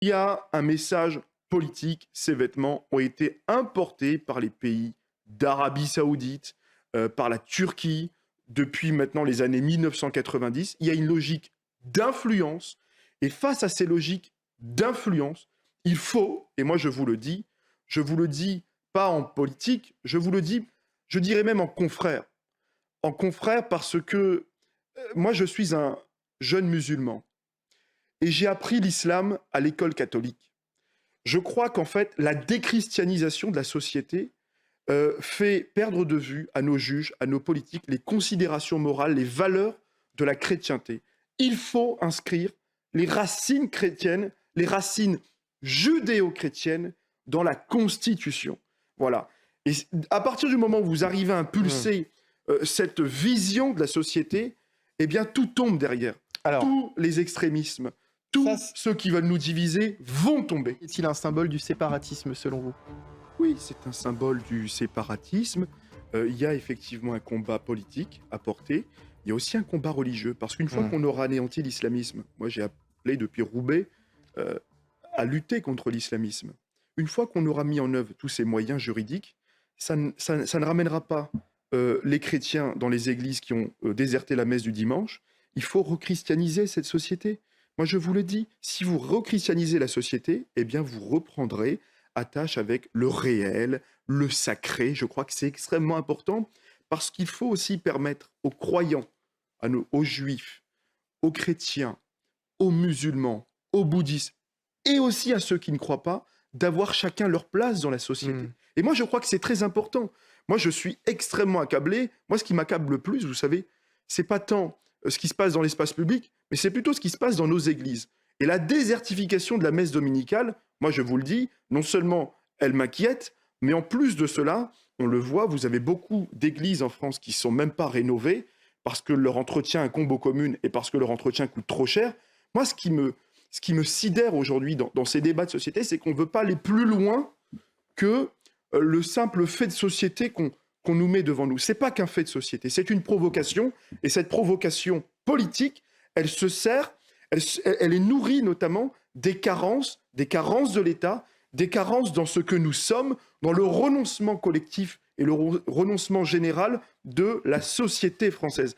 Il y a un message politique. Ces vêtements ont été importés par les pays d'Arabie Saoudite, par la Turquie, depuis maintenant les années 1990. Il y a une logique d'influence. Et face à ces logiques d'influence, il faut, et moi je vous le dis pas en politique, je vous le dis, je dirais même en confrère. En confrère parce que moi je suis un jeune musulman et j'ai appris l'islam à l'école catholique. Je crois qu'en fait, la déchristianisation de la société fait perdre de vue à nos juges, à nos politiques, les considérations morales, les valeurs de la chrétienté. Il faut inscrire les racines chrétiennes, les racines judéo-chrétiennes dans la Constitution. Voilà. Et à partir du moment où vous arrivez à Mmh. impulser cette vision de la société, eh bien tout tombe derrière. Alors, Tous les extrémismes, ça, tous ceux qui veulent nous diviser vont tomber. est-il un symbole du séparatisme selon vous? Oui, c'est un symbole du séparatisme. Il y a effectivement un combat politique à porter. Il y a aussi un combat religieux. Parce qu'une fois Mmh. qu'on aura anéanti l'islamisme, moi j'ai appelé depuis Roubaix euh, à lutter contre l'islamisme. Une fois qu'on aura mis en œuvre tous ces moyens juridiques, ça ne ramènera pas les chrétiens dans les églises qui ont déserté la messe du dimanche. Il faut rechristianiser cette société. Moi je vous le dis, si vous rechristianisez la société, eh bien vous reprendrez attache avec le réel, le sacré. Je crois que c'est extrêmement important parce qu'il faut aussi permettre aux croyants, aux juifs, aux chrétiens, aux musulmans, aux bouddhistes et aussi à ceux qui ne croient pas d'avoir chacun leur place dans la société. Mmh. Et moi, je crois que c'est très important. Moi, je suis extrêmement accablé. Moi, ce qui m'accable le plus, vous savez, c'est pas tant ce qui se passe dans l'espace public, mais c'est plutôt ce qui se passe dans nos églises. Et la désertification de la messe dominicale, moi, je vous le dis, non seulement elle m'inquiète, mais en plus de cela, on le voit, vous avez beaucoup d'églises en France qui ne sont même pas rénovées parce que leur entretien incombe aux communes et parce que leur entretien coûte trop cher. Moi, ce qui me sidère aujourd'hui dans ces débats de société, c'est qu'on ne veut pas aller plus loin que le simple fait de société qu'on nous met devant nous. Ce n'est pas qu'un fait de société, c'est une provocation. Et cette provocation politique, elle se sert, elle est nourrie notamment des carences de l'État, des carences dans ce que nous sommes, dans le renoncement collectif et le renoncement général de la société française.